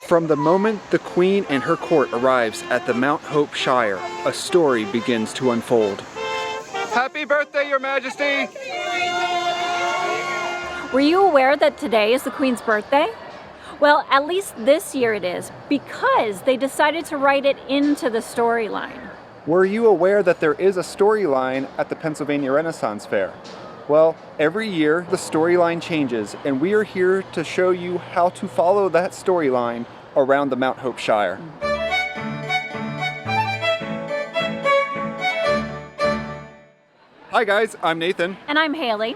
From the moment the Queen and her court arrives at the Mount Hope Shire, a story begins to unfold. Happy birthday, Your Majesty! Were you aware that today is the Queen's birthday? Well, at least this year it is, because they decided to write it into the storyline. Were you aware that there is a storyline at the Pennsylvania Renaissance Fair? Well, every year the storyline changes, and we are here to show you how to follow that storyline around the Mount Hope Shire. Hi guys, I'm Nathan. And I'm Haley.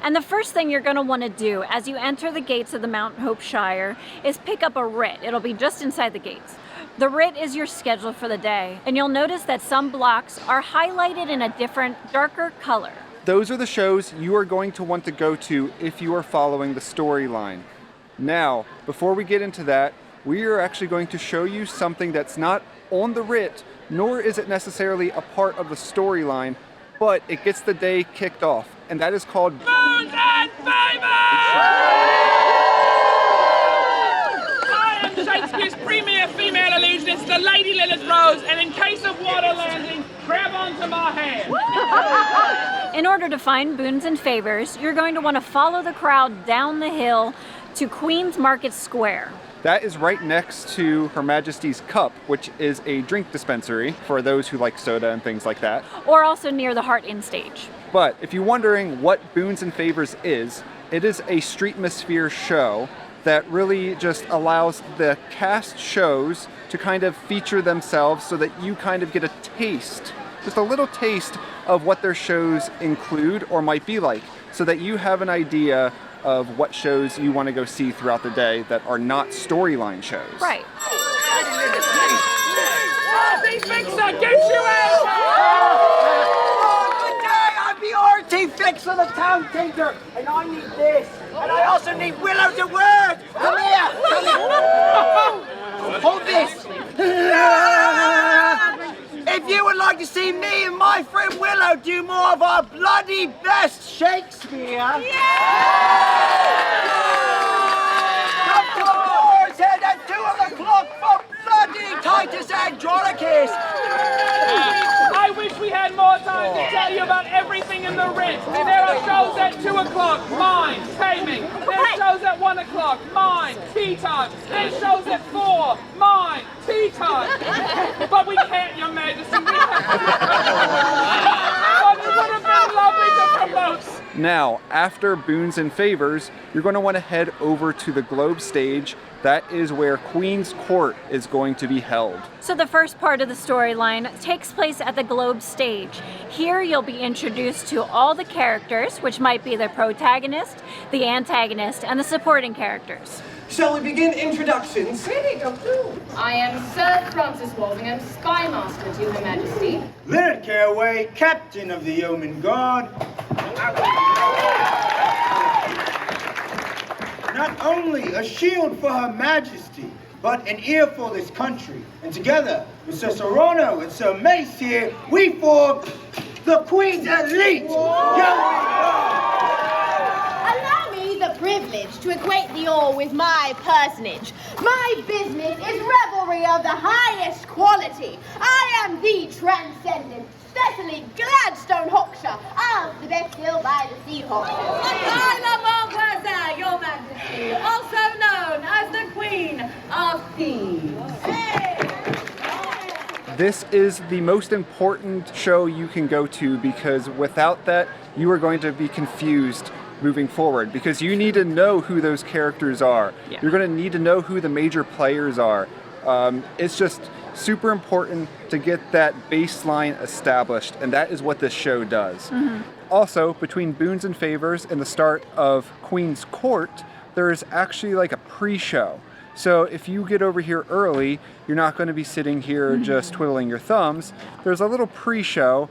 And the first thing you're going to want to do as you enter the gates of the Mount Hope Shire is pick up a writ. It'll be just inside the gates. The writ is your schedule for the day, and you'll notice that some blocks are highlighted in a different, darker color. Those are the shows you are going to want to go to if you are following the storyline. Now, before we get into that, we are actually going to show you something that's not on the writ, nor is it necessarily a part of the storyline, but it gets the day kicked off, and that is called Boons and Favor! I am Shakespeare's premier female illusionist, the Lady Lilith Rose, and in case of water landing, grab onto my hand. In order to find boons and favors, you're going to want to follow the crowd down the hill to Queen's Market Square. That is right next to Her Majesty's Cup, which is a drink dispensary for those who like soda and things like that. Or also near the Heart Inn stage. But if you're wondering what Boons and Favors is, it is a streetmosphere show that really just allows the cast shows to kind of feature themselves so that you kind of get a taste, just a little taste of what their shows include or might be like, so that you have an idea of what shows you want to go see throughout the day that are not storyline shows. Right. Fixer, get you out! Good day, I'm the RT Fixer, the town tinker, and I need this. And I also need Willow the Word. Come here. Hold this. If you would like to see me and my friend Willow do more of our bloody best Shakespeare, come to Boar's Head at 2 o'clock for bloody Titus Andronicus. I wish we had more time to tell you about everything in the writ. There are shows at 2 o'clock, mine, taming. There's shows at 1 o'clock, mine, tea time. There's shows at 4, mine, tea time. But we can't, Your Majesty. But it would have been lovely to promote. Now, after Boons and Favors, you're going to want to head over to the Globe stage. That is where Queen's Court is going to be held. So the first part of the storyline takes place at the Globe stage. Here you'll be introduced to all the characters, which might be the protagonist, the antagonist, and the supporting characters. Shall we begin introductions? I am Sir Francis Walsingham, Spy Master to Her Majesty. Leonard Caraway, Captain of the Yeoman Guard. Not only a shield for Her Majesty, but an ear for this country. And together with Sir Serrano and Sir Mace here, we form the Queen's Elite Yeoman Guard. Allow me the privilege to equate the all with my personage. My business is revelry of the highest quality. I am the transcendent Cecily Gladstone Hawkshaw of the best hill by the sea Hawkshaw. I love Your Majesty, also known as the Queen of Thieves. This is the most important show you can go to, because without that, you are going to be confused moving forward, because you need to know who those characters are. Yeah. You're going to need to know who the major players are. It's just super important to get that baseline established, and that is what this show does. Also, between Boons and Favors and the start of Queen's Court, there is actually like a pre-show. So if you get over here early, you're not going to be sitting here just twiddling your thumbs. There's a little pre-show,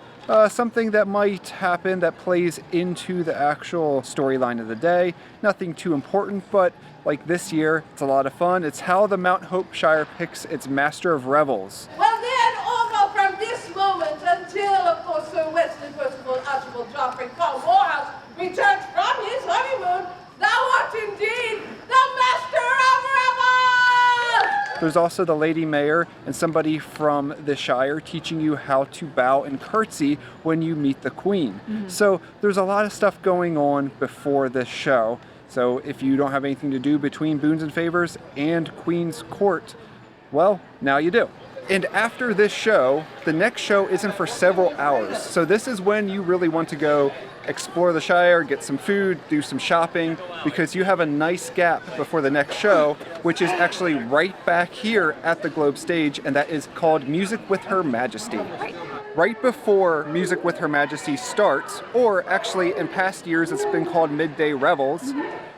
something that might happen that plays into the actual storyline of the day. Nothing too important, but like this year, it's a lot of fun. It's how the Mount Hope Shire picks its Master of Revels. Well then, also from this moment until, of course, Sir Wesley Percival Archibald Joffrey Carl Morehouse returns from his honeymoon, thou art indeed the Master of Revels! There's also the Lady Mayor and somebody from the Shire teaching you how to bow and curtsy when you meet the Queen. So there's a lot of stuff going on before this show. So if you don't have anything to do between Boons and Favors and Queen's Court, well, now you do. And after this show, the next show isn't for several hours. So this is when you really want to go explore the Shire, get some food, do some shopping, because you have a nice gap before the next show, which is actually right back here at the Globe stage, and that is called Music with Her Majesty. Right before Music with Her Majesty starts, or actually in past years it's been called Midday Revels,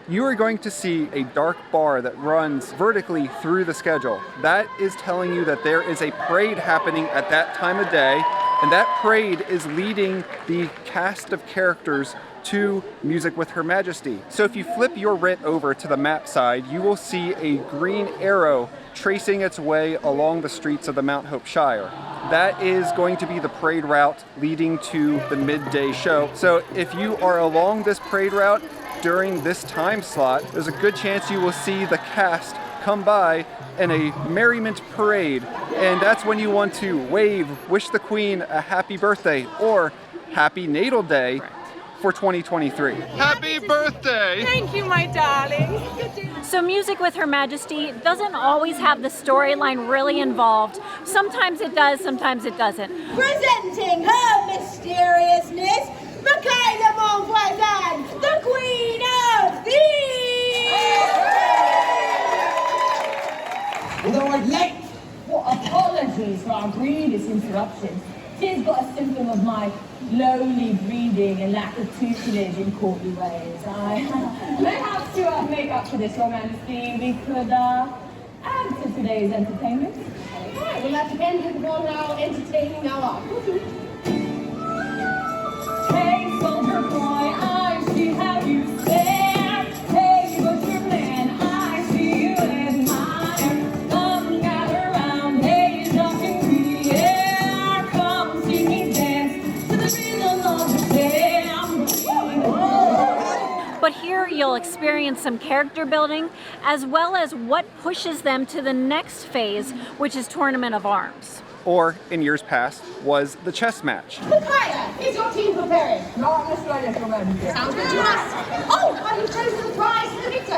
you are going to see a dark bar that runs vertically through the schedule. That is telling you that there is a parade happening at that time of day, and that parade is leading the cast of characters to Music with Her Majesty. So if you flip your writ over to the map side, you will see a green arrow tracing its way along the streets of the Mount Hope Shire. That is going to be the parade route leading to the midday show. So if you are along this parade route during this time slot, there's a good chance you will see the cast come by in a merriment parade, and that's when you want to wave, wish the Queen a happy birthday or happy natal day for 2023. Happy birthday! Thank you, my darling. So Music with Her Majesty doesn't always have the storyline really involved. Sometimes it does, sometimes it doesn't. Presenting her mysteriousness, Michaela Montvoisin, the Queen of Thieves! Although I'm late, what apologies for our grievous interruption. 'Tis but a symptom of my lowly breeding and lack of tutelage in courtly ways. Perhaps to make up for this, Your Majesty, we could add to today's entertainment. Right, well, that depends upon how entertaining thou art. Hey, soldier boy, I see how you stare. Hey, butcher man, I see you admire. Come gather round, hey, talk in the air. Come see me dance to the rhythm of the jam. But here you'll experience some character building as well as what pushes them to the next phase, which is Tournament of Arms. Or, in years past, was the chess match. Michaela, is your team prepared? Not in Australia, Your Majesty. Sounds good to us. Oh, but you've chosen the prize for the victor. I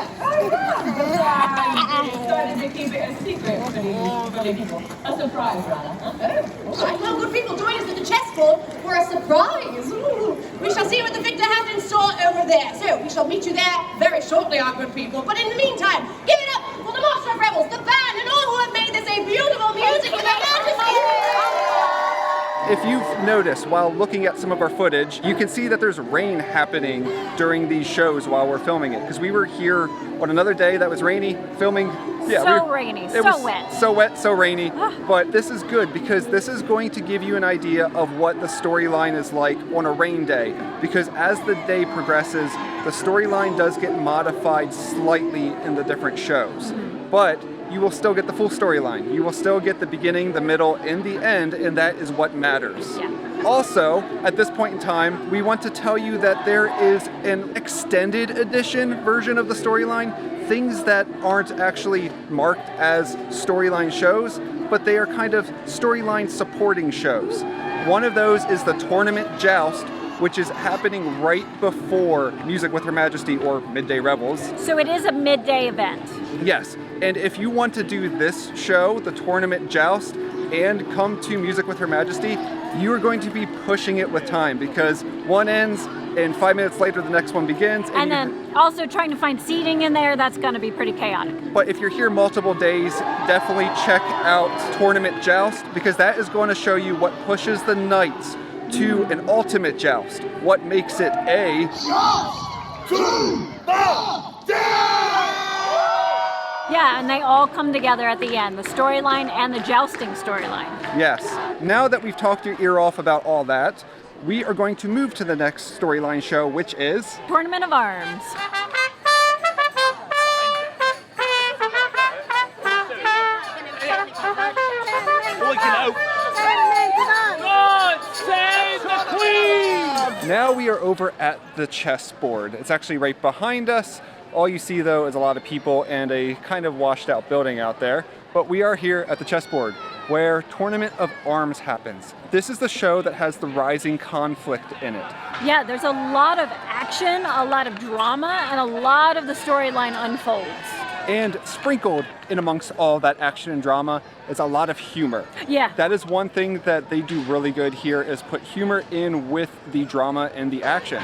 decided to keep it a secret for the people. A surprise, rather. All right, well, good people, join us at the chessboard for a surprise. Ooh. We shall see what the victor has in store over there. So, we shall meet you there very shortly, our good people. But in the meantime, give it up for the Master of Rebels, the band, and all who have made this a beautiful music in the mountains. If you've noticed while looking at some of our footage, you can see that there's rain happening during these shows while we're filming it. Because we were here on another day that was rainy, filming. Yeah, Rainy, it so was wet. So wet, so rainy. But this is good because this is going to give you an idea of what the storyline is like on a rain day. Because as the day progresses, the storyline does get modified slightly in the different shows. But you will still get the full storyline. You will still get the beginning, the middle, and the end, and that is what matters. Yeah. Also, at this point in time, we want to tell you that there is an extended edition version of the storyline, things that aren't actually marked as storyline shows, but they are kind of storyline supporting shows. One of those is the Tournament Joust, which is happening right before Music with Her Majesty or Midday Revels. So it is a midday event. Yes, and if you want to do this show, the Tournament Joust, and come to Music with Her Majesty, you are going to be pushing it with time because one ends and 5 minutes later the next one begins. And then also trying to find seating in there, that's going to be pretty chaotic. But if you're here multiple days, definitely check out Tournament Joust because that is going to show you what pushes the knights to an ultimate joust. What makes it a joust to the death! Yeah, and they all come together at the end, the storyline and the jousting storyline. Yes. Now that we've talked your ear off about all that, we are going to move to the next storyline show, which is Tournament of Arms. Now we are over at the chessboard. It's actually right behind us. All you see though is a lot of people and a kind of washed out building out there. But we are here at the chessboard, where Tournament of Arms happens. This is the show that has the rising conflict in it. Yeah, there's a lot of action, a lot of drama, and a lot of the storyline unfolds. And sprinkled in amongst all that action and drama is a lot of humor. Yeah. That is one thing that they do really good here, is put humor in with the drama and the action.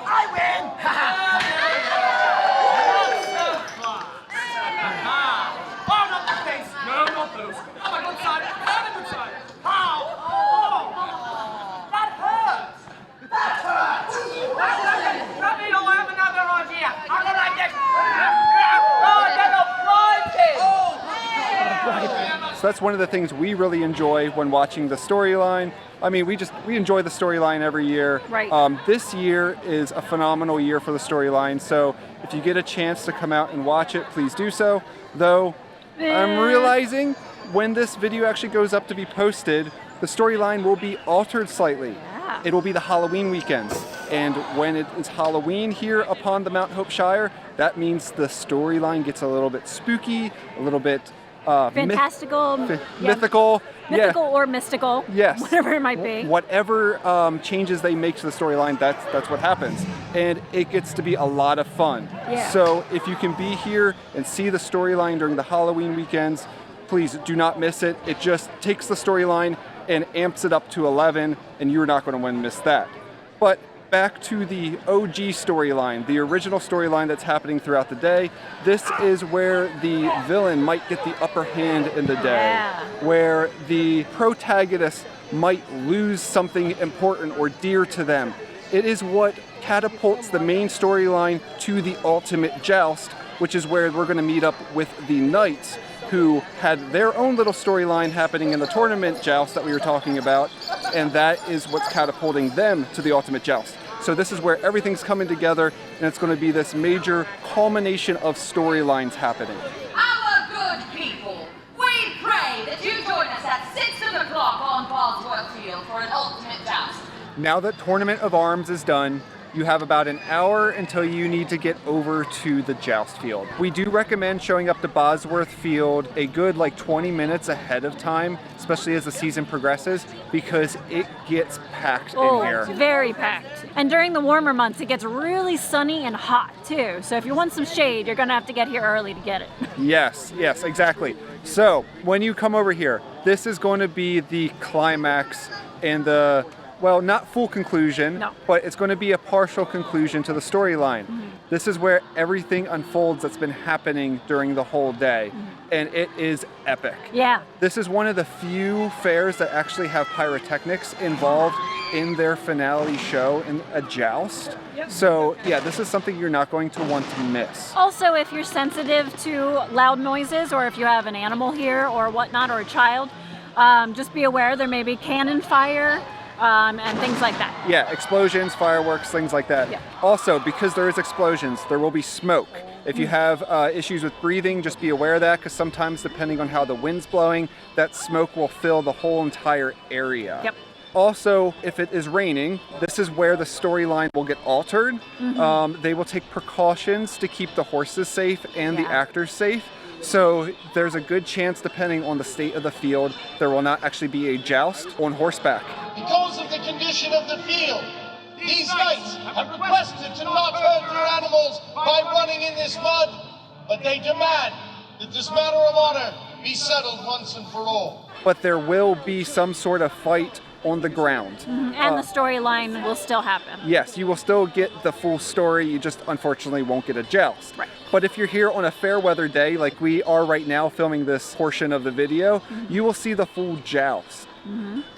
I win! Oh, not the face! No, not those. Oh, my good side. Oh, my good side. How? Oh! That hurts! That hurts! Let me know, I have another idea. I'm gonna like this. So that's one of the things we really enjoy when watching the storyline. I mean, we enjoy the storyline every year. Right. This year is a phenomenal year for the storyline. So if you get a chance to come out and watch it, please do so. Though I'm realizing when this video actually goes up to be posted, the storyline will be altered slightly. Yeah. It will be the Halloween weekends. And when it is Halloween here upon the Mount Hope Shire, that means the storyline gets a little bit spooky, a little bit fantastical, mythical. Mythical or mystical. Yes. Whatever it might be. Whatever changes they make to the storyline, that's what happens. And it gets to be a lot of fun. Yeah. So if you can be here and see the storyline during the Halloween weekends, please do not miss it. It just takes the storyline and amps it up to 11, and you're not going to want to miss that. But back to the OG storyline, the original storyline that's happening throughout the day. This is where the villain might get the upper hand in the day, where the protagonist might lose something important or dear to them. It is what catapults the main storyline to the ultimate joust, which is where we're going to meet up with the knights, who had their own little storyline happening in the tournament joust that we were talking about, and that is what's catapulting them to the ultimate joust. So this is where everything's coming together, and it's going to be this major culmination of storylines happening. Our good people, we pray that you join us at 6 o'clock on Bosworth Field for an ultimate joust. Now that Tournament of Arms is done, you have about an hour until you need to get over to the joust field. We do recommend showing up to Bosworth Field a good 20 minutes ahead of time, especially as the season progresses, because it gets packed in here. Oh, very packed. And during the warmer months, it gets really sunny and hot too. So if you want some shade, you're gonna have to get here early to get it. Yes, exactly. So when you come over here, this is going to be the climax and the, well, not full conclusion, but it's going to be a partial conclusion to the storyline. This is where everything unfolds that's been happening during the whole day, and it is epic. Yeah. This is one of the few fairs that actually have pyrotechnics involved in their finale show in a joust. So yeah, this is something you're not going to want to miss. Also, if you're sensitive to loud noises, or if you have an animal here or whatnot, or a child, just be aware there may be cannon fire, and things like that. Yeah, explosions, fireworks, things like that. Yeah. Also, because there is explosions, there will be smoke. If you have issues with breathing, just be aware of that, because sometimes, depending on how the wind's blowing, that smoke will fill the whole entire area. Yep. Also, if it is raining, this is where the storyline will get altered. They will take precautions to keep the horses safe and the actors safe. So there's a good chance, depending on the state of the field, there will not actually be a joust on horseback. Because of the condition of the field, these knights have requested to not hurt their animals by running in this mud, but they demand that this matter of honor be settled once and for all. But there will be some sort of fight on the ground. And the storyline will still happen. Yes, you will still get the full story, you just unfortunately won't get a joust. Right. But if you're here on a fair weather day, like we are right now filming this portion of the video, you will see the full joust.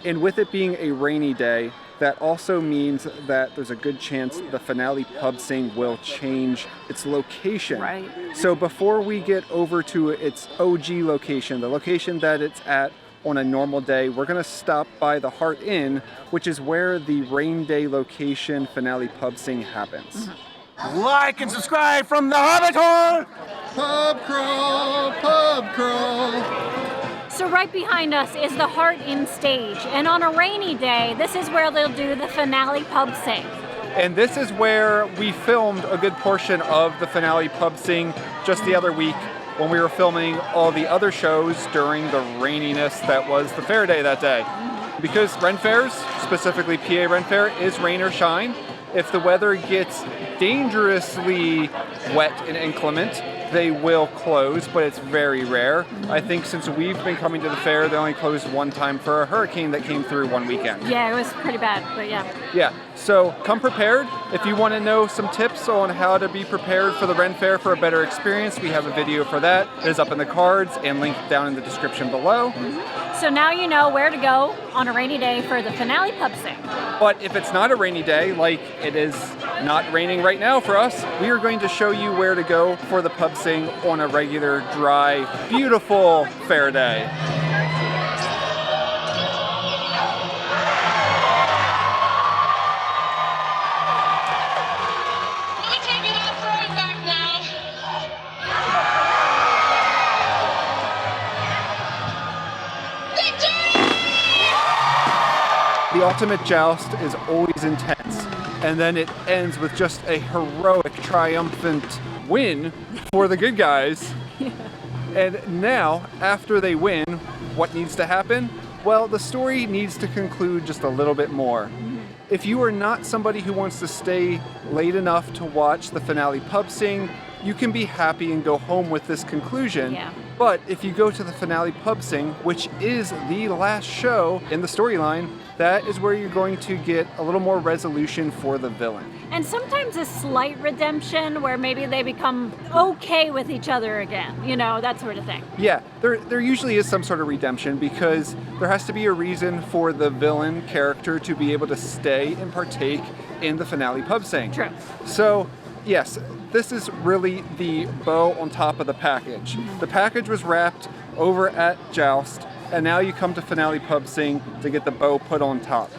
And with it being a rainy day, that also means that there's a good chance the finale pub sing will change its location. Right. So before we get over to its OG location, the location that it's at on a normal day, we're going to stop by the Hart Inn, which is where the rain day location finale pub sing happens. Like and subscribe from the Hobbit Hole! Pub crawl, pub crawl. So right behind us is the Hart Inn stage, and on a rainy day, this is where they'll do the finale pub sing. And this is where we filmed a good portion of the finale pub sing just the other week when we were filming all the other shows during the raininess that was the fair day that day. Because Ren Fairs, specifically PA Ren Faire, is rain or shine. If the weather gets dangerously wet and inclement, they will close, but it's very rare. I think since we've been coming to the fair, they only closed one time for a hurricane that came through one weekend. Yeah, it was pretty bad, but yeah. Yeah, so come prepared. If you want to know some tips on how to be prepared for the Ren Fair for a better experience, we have a video for that. It is up in the cards and linked down in the description below. So now you know where to go on a rainy day for the finale pub sing. But if it's not a rainy day, like it is not raining right now for us, we are going to show you where to go for the pub sing on a regular, dry, beautiful fair day. The ultimate joust is always intense, and then it ends with just a heroic, triumphant win for the good guys. And now, after they win, what needs to happen? Well, the story needs to conclude just a little bit more. If you are not somebody who wants to stay late enough to watch the finale pub sing, you can be happy and go home with this conclusion. Yeah. But if you go to the finale pub sing, which is the last show in the storyline, that is where you're going to get a little more resolution for the villain. And sometimes a slight redemption where maybe they become okay with each other again, you know, that sort of thing. Yeah, there usually is some sort of redemption because there has to be a reason for the villain character to be able to stay and partake in the finale pub sing. True. So, yes, this is really the bow on top of the package. The package was wrapped over at Joust, and now you come to finale pub sing to get the bow put on top.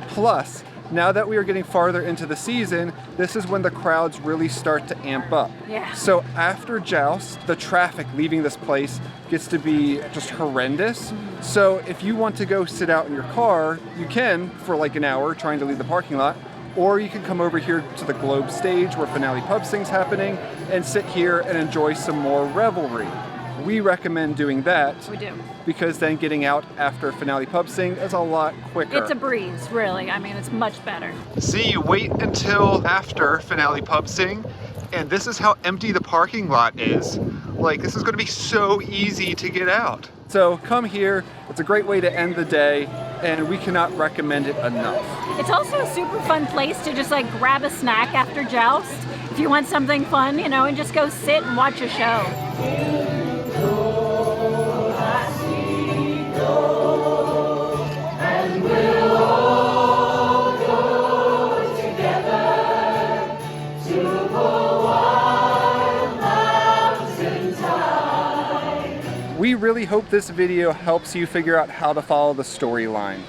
Plus, now that we are getting farther into the season, this is when the crowds really start to amp up. Yeah. So after Joust, the traffic leaving this place gets to be just horrendous. So if you want to go sit out in your car, you can for like an hour trying to leave the parking lot. Or you can come over here to the Globe stage where finale pub sing's happening and sit here and enjoy some more revelry. We recommend doing that. We do. Because then getting out after finale pub sing is a lot quicker. It's a breeze, really. I mean, it's much better. See, you wait until after finale pub sing, and this is how empty the parking lot is. Like, this is going to be so easy to get out. So come here. It's a great way to end the day, and we cannot recommend it enough. It's also a super fun place to just like grab a snack after Joust. If you want something fun, you know, and just go sit and watch a show. We really hope this video helps you figure out how to follow the storyline.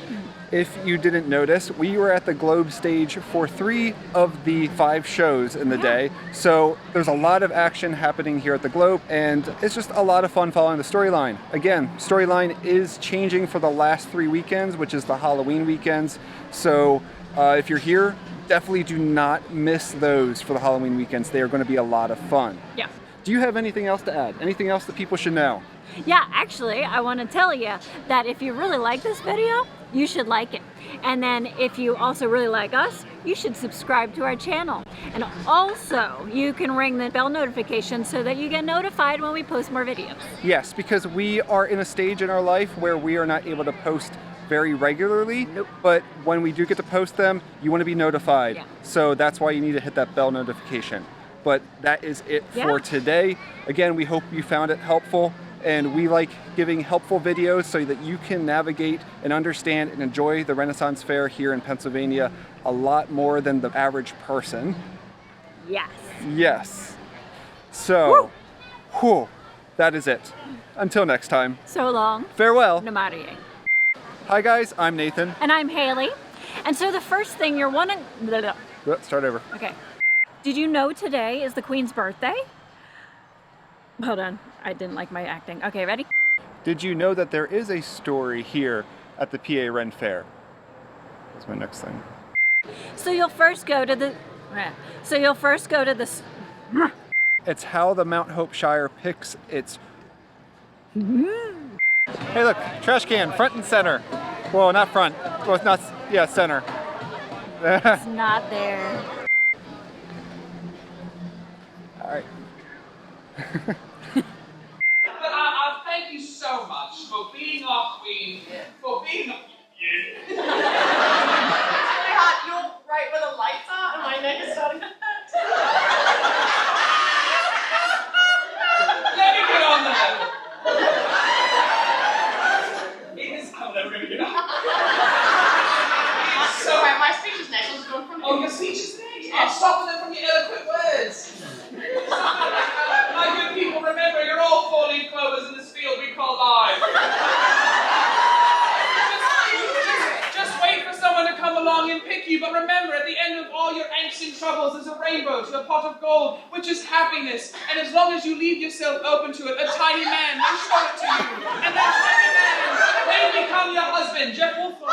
If you didn't notice, we were at the Globe stage for 3 of the 5 shows in the day. So there's a lot of action happening here at the Globe, and it's just a lot of fun following the storyline. Again, storyline is changing for the last 3 weekends, which is the Halloween weekends. So if you're here, definitely do not miss those for the Halloween weekends. They are going to be a lot of fun. Yeah. Do you have anything else to add? Anything else that people should know? Yeah, actually, I want to tell you that if you really like this video, you should like it. And then if you also really like us, you should subscribe to our channel. And also, you can ring the bell notification so that you get notified when we post more videos. Yes, because we are in a stage in our life where we are not able to post very regularly, but when we do get to post them, you want to be notified. Yeah. So that's why you need to hit that bell notification. But that is it for today. Again, we hope you found it helpful. And we like giving helpful videos so that you can navigate and understand and enjoy the Renaissance Fair here in Pennsylvania a lot more than the average person. Yes. Yes. So, whew, that is it. Until next time. So long. Farewell. Namaste. Hi guys, I'm Nathan. And I'm Haley. And so the first thing you're wanting... Start over. Okay. Did you know today is the Queen's birthday? Hold on, I didn't like my acting. Okay, ready? Did you know that there is a story here at the PA Ren Faire? That's my next thing. So you'll first go to the. It's how the Mount Hope Shire picks its. Hey, look, trash can, front and center. Well, not front. Well, it's not. Yeah, center. It's not there. All right. But thank you so much for being our queen, for being you. It's really hot. You're right where the lights are, and my neck is starting to hurt. Let me get on the level. It is how never going to get on. So right, my speech is next. Let's go from here. Oh, your speech is next? I'll stop them from your eloquent words. My good people, remember, you're all four-leaf clovers in this field we call life. Just wait for someone to come along and pick you, but remember, at the end of all your angst and troubles, there's a rainbow to a pot of gold, which is happiness. And as long as you leave yourself open to it, a tiny man may show it to you. And that tiny man may become your husband, Jeff Wolford.